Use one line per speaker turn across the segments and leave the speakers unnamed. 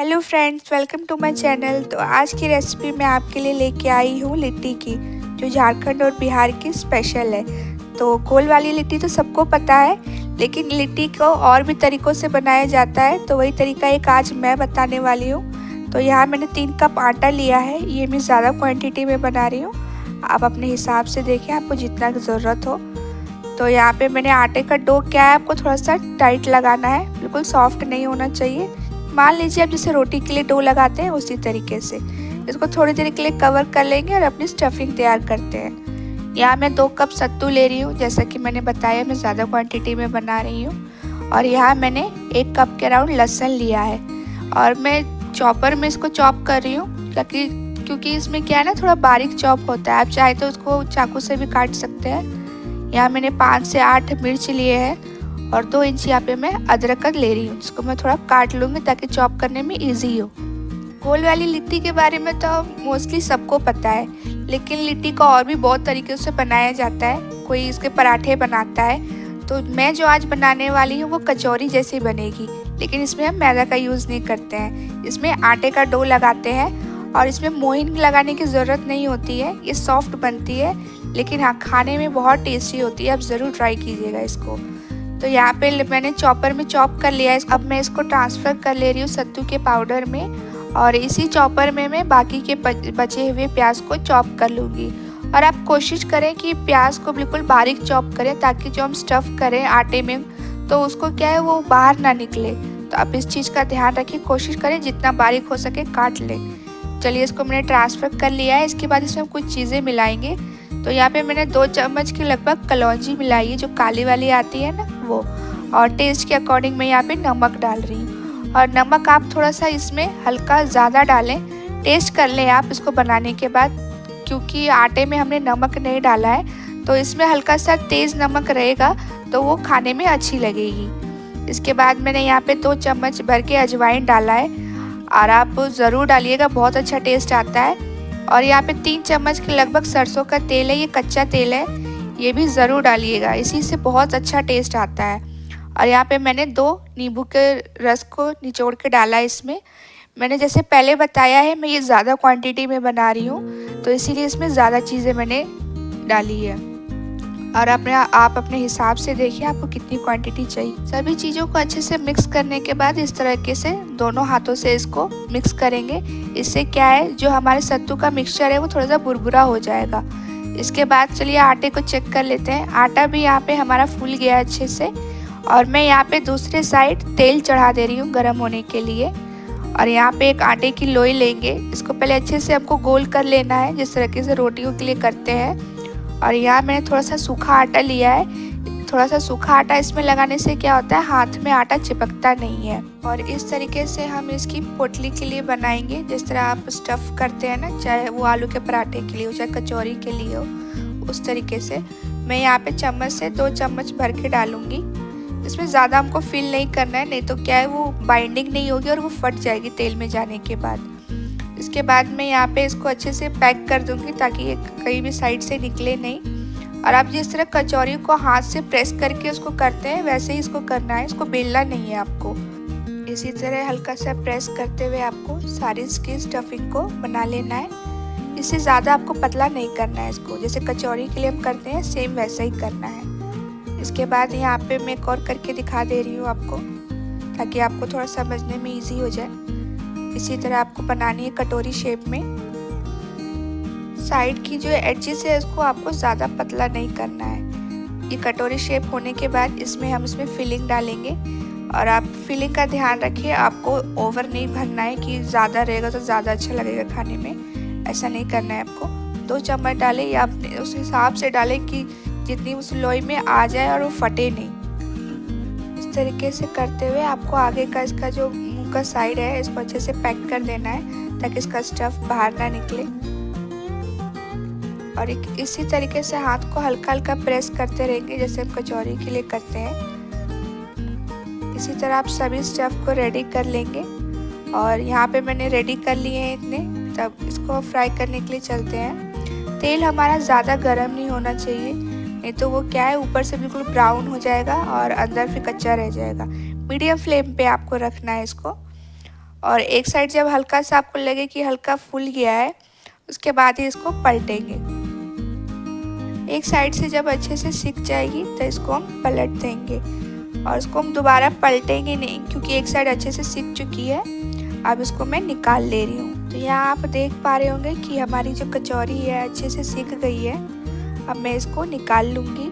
Hello friends, welcome to my channel. तो आज की रेसिपी मैं आपके लिए लेके आई हूँ लिट्टी की, जो झारखंड और बिहार की स्पेशल है। तो गोल वाली लिट्टी तो सबको पता है, लेकिन लिट्टी को और भी तरीक़ों से बनाया जाता है, तो वही तरीका एक आज मैं बताने वाली हूँ। तो यहाँ मैंने 3 कप आटा लिया है। ये मैं ज़्यादा क्वान्टिटी में बना रही हूँ, आप अपने हिसाब से देखें, आपको जितना ज़रूरत हो। तो यहाँ पे मैंने आटे का डो क्या है, आपको थोड़ा सा टाइट लगाना है, बिल्कुल सॉफ्ट नहीं होना चाहिए। मान लीजिए आप जैसे रोटी के लिए डो लगाते हैं उसी तरीके से इसको थोड़ी देर के लिए कवर कर लेंगे और अपनी स्टफिंग तैयार करते हैं। यहाँ मैं 2 कप सत्तू ले रही हूँ, जैसा कि मैंने बताया मैं ज़्यादा क्वांटिटी में बना रही हूँ। और यहाँ मैंने 1 कप के अराउंड लहसुन लिया है और मैं चॉपर में इसको चॉप कर रही हूँ, क्योंकि इसमें क्या है ना, थोड़ा बारीक चॉप होता है। आप चाहे तो उसको चाकू से भी काट सकते हैं। यहाँ मैंने 5 से 8 मिर्च लिए हैं और 2 इंच यहाँ पे मैं अदरक का ले रही हूँ, जिसको मैं थोड़ा काट लूँगी ताकि चॉप करने में इजी हो। गोल वाली लिट्टी के बारे में तो मोस्टली सबको पता है, लेकिन लिट्टी को और भी बहुत तरीक़े से बनाया जाता है। कोई इसके पराठे बनाता है, तो मैं जो आज बनाने वाली हूँ वो कचौरी जैसी बनेगी, लेकिन इसमें हम मैदा का यूज़ नहीं करते हैं। इसमें आटे का डो लगाते हैं और इसमें मोइन लगाने की ज़रूरत नहीं होती है। ये सॉफ्ट बनती है, लेकिन हाँ, खाने में बहुत टेस्टी होती है। आप ज़रूर ट्राई कीजिएगा इसको। तो यहाँ पे मैंने चॉपर में चॉप कर लिया है। अब मैं इसको ट्रांसफ़र कर ले रही हूँ सत्तू के पाउडर में, और इसी चॉपर में मैं बाकी के बचे हुए प्याज को चॉप कर लूँगी। और आप कोशिश करें कि प्याज को बिल्कुल बारीक चॉप करें, ताकि जो हम स्टफ़ करें आटे में तो उसको क्या है, वो बाहर ना निकले। तो आप इस चीज़ का ध्यान रखिए, कोशिश करें जितना बारीक हो सके काट लें। चलिए, इसको मैंने ट्रांसफ़र कर लिया है। इसके बाद इसमें कुछ चीज़ें मिलाएंगे। तो यहाँ पे मैंने 2 चम्मच के लगभग कलौंजी मिलाई है, जो काली वाली आती है ना वो। और टेस्ट के अकॉर्डिंग मैं यहाँ पे नमक डाल रही हूँ, और नमक आप थोड़ा सा इसमें हल्का ज़्यादा डालें। टेस्ट कर लें आप इसको बनाने के बाद, क्योंकि आटे में हमने नमक नहीं डाला है, तो इसमें हल्का सा तेज़ नमक रहेगा तो वो खाने में अच्छी लगेगी। इसके बाद मैंने यहाँ पे 2 चम्मच भर के अजवाइन डाला है, और आप ज़रूर डालिएगा, बहुत अच्छा टेस्ट आता है। और यहाँ पे 3 चम्मच के लगभग सरसों का तेल है, ये कच्चा तेल है, ये भी ज़रूर डालिएगा, इसी से बहुत अच्छा टेस्ट आता है। और यहाँ पे मैंने 2 नींबू के रस को निचोड़ के डाला है इसमें। मैंने जैसे पहले बताया है, मैं ये ज़्यादा क्वांटिटी में बना रही हूँ, तो इसीलिए इसमें ज़्यादा चीज़ें मैंने डाली है। और आप अपने हिसाब से देखिए आपको कितनी क्वांटिटी चाहिए। सभी चीज़ों को अच्छे से मिक्स करने के बाद इस तरीके से दोनों हाथों से इसको मिक्स करेंगे। इससे क्या है, जो हमारे सत्तू का मिक्सचर है वो थोड़ा सा बुरबुरा हो जाएगा। इसके बाद चलिए आटे को चेक कर लेते हैं। आटा भी यहाँ पे हमारा फूल गया है अच्छे से, और मैं यहाँ पे दूसरे साइड तेल चढ़ा दे रही हूँ गर्म होने के लिए। और यहाँ पे एक आटे की लोई लेंगे, इसको पहले अच्छे से हमको गोल कर लेना है, जिस तरीके से रोटियों के लिए करते हैं। और यहाँ मैंने थोड़ा सा सूखा आटा लिया है। थोड़ा सा सूखा आटा इसमें लगाने से क्या होता है, हाथ में आटा चिपकता नहीं है। और इस तरीके से हम इसकी पोटली के लिए बनाएंगे, जिस तरह आप स्टफ़ करते हैं ना, चाहे वो आलू के पराठे के लिए हो, चाहे कचौरी के लिए हो, उस तरीके से। मैं यहाँ पे चम्मच से 2 चम्मच भर के डालूँगी। इसमें ज़्यादा हमको फिल नहीं करना है, नहीं तो क्या है, वो बाइंडिंग नहीं होगी और वो फट जाएगी तेल में जाने के बाद। इसके बाद मैं यहाँ पे इसको अच्छे से पैक कर दूँगी, ताकि ये कहीं भी साइड से निकले नहीं। और आप जिस तरह कचौरी को हाथ से प्रेस करके उसको करते हैं, वैसे ही इसको करना है, इसको बेलना नहीं है आपको। इसी तरह हल्का सा प्रेस करते हुए आपको सारी इसकी स्टफिंग को बना लेना है। इससे ज़्यादा आपको पतला नहीं करना है इसको, जैसे कचौरी के लिए हम करते हैं सेम वैसा ही करना है। इसके बाद यहाँ पे मैं एक और करके दिखा दे रही हूँ आपको, ताकि आपको थोड़ा समझने में ईजी हो जाए। इसी तरह आपको बनानी है कटोरी शेप में। साइड की जो एडजेस है इसको आपको ज़्यादा पतला नहीं करना है। ये कटोरी शेप होने के बाद हम इसमें फिलिंग डालेंगे। और आप फिलिंग का ध्यान रखिए, आपको ओवर नहीं भरना है कि ज़्यादा रहेगा तो ज़्यादा अच्छा लगेगा खाने में, ऐसा नहीं करना है आपको। 2 चम्मच डालें, या अपने उस हिसाब से डालें कि जितनी उस लोई में आ जाए और वो फटे नहीं। इस तरीके से करते हुए आपको आगे का इसका जो मुंह का साइड है इसको अच्छे से पैक कर देना है, ताकि इसका स्टफ़ बाहर ना निकले। और इसी तरीके से हाथ को हल्का हल्का प्रेस करते रहेंगे, जैसे हम कचौरी के लिए करते हैं। इसी तरह आप सभी स्टफ़ को रेडी कर लेंगे। और यहाँ पे मैंने रेडी कर लिए हैं इतने। तब इसको फ्राई करने के लिए चलते हैं। तेल हमारा ज़्यादा गर्म नहीं होना चाहिए, नहीं तो वो क्या है, ऊपर से बिल्कुल ब्राउन हो जाएगा और अंदर फिर कच्चा रह जाएगा। मीडियम फ्लेम पे आपको रखना है इसको। और एक साइड जब हल्का सा आपको लगे कि हल्का फूल गया है, उसके बाद ही इसको पलटेंगे। एक साइड से जब अच्छे से सिक जाएगी तो इसको हम पलट देंगे और इसको हम दोबारा पलटेंगे नहीं, क्योंकि एक साइड अच्छे से सिक चुकी है। अब इसको मैं निकाल ले रही हूँ। तो यहाँ आप देख पा रहे होंगे कि हमारी जो कचौरी है अच्छे से सिक गई है। अब मैं इसको निकाल लूँगी।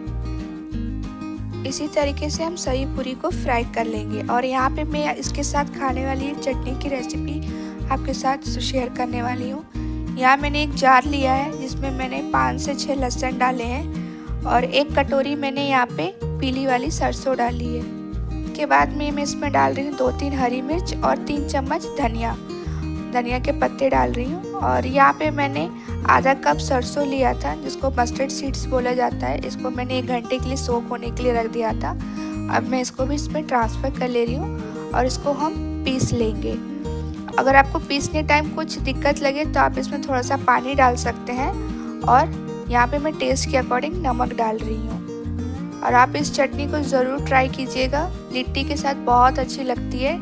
इसी तरीके से हम सभी पूरी को फ्राई कर लेंगे। और यहाँ पे मैं इसके साथ खाने वाली चटनी की रेसिपी आपके साथ शेयर करने वाली हूँ। यहाँ मैंने एक जार लिया है जिसमें मैंने 5 से 6 लहसुन डाले हैं और 1 कटोरी मैंने यहाँ पे पीली वाली सरसों डाली है। उसके बाद में मैं इसमें डाल रही हूँ 2-3 हरी मिर्च और 3 चम्मच धनिया के पत्ते डाल रही हूँ। और यहाँ पे मैंने आधा कप सरसों लिया था जिसको मस्टर्ड सीड्स बोला जाता है। इसको मैंने 1 घंटे के लिए सोक होने के लिए रख दिया था। अब मैं इसको भी इसमें ट्रांसफ़र कर ले रही हूँ और इसको हम पीस लेंगे। अगर आपको पीसने टाइम कुछ दिक्कत लगे तो आप इसमें थोड़ा सा पानी डाल सकते हैं। और यहाँ पे मैं टेस्ट के अकॉर्डिंग नमक डाल रही हूँ। और आप इस चटनी को ज़रूर ट्राई कीजिएगा, लिट्टी के साथ बहुत अच्छी लगती है।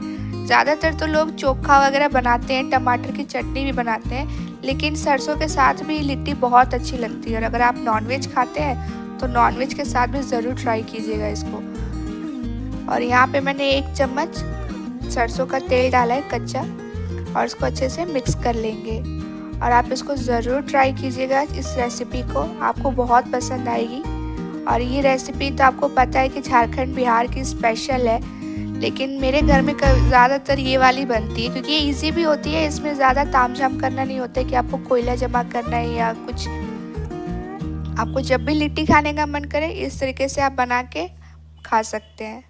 ज़्यादातर तो लोग चोखा वगैरह बनाते हैं, टमाटर की चटनी भी बनाते हैं, लेकिन सरसों के साथ भी लिट्टी बहुत अच्छी लगती है। और अगर आप नॉनवेज खाते हैं तो नॉनवेज के साथ भी ज़रूर ट्राई कीजिएगा इसको। और यहाँ पे मैंने 1 चम्मच सरसों का तेल डाला है कच्चा और इसको अच्छे से मिक्स कर लेंगे। और आप इसको ज़रूर ट्राई कीजिएगा, इस रेसिपी को आपको बहुत पसंद आएगी। और ये रेसिपी तो आपको पता है कि झारखंड बिहार की स्पेशल है, लेकिन मेरे घर में ज़्यादातर ये वाली बनती है क्योंकि ये इजी भी होती है। इसमें ज़्यादा तामझाम करना नहीं होता है कि आपको कोयला जमा करना है या कुछ। आपको जब भी लिट्टी खाने का मन करे इस तरीके से आप बना के खा सकते हैं।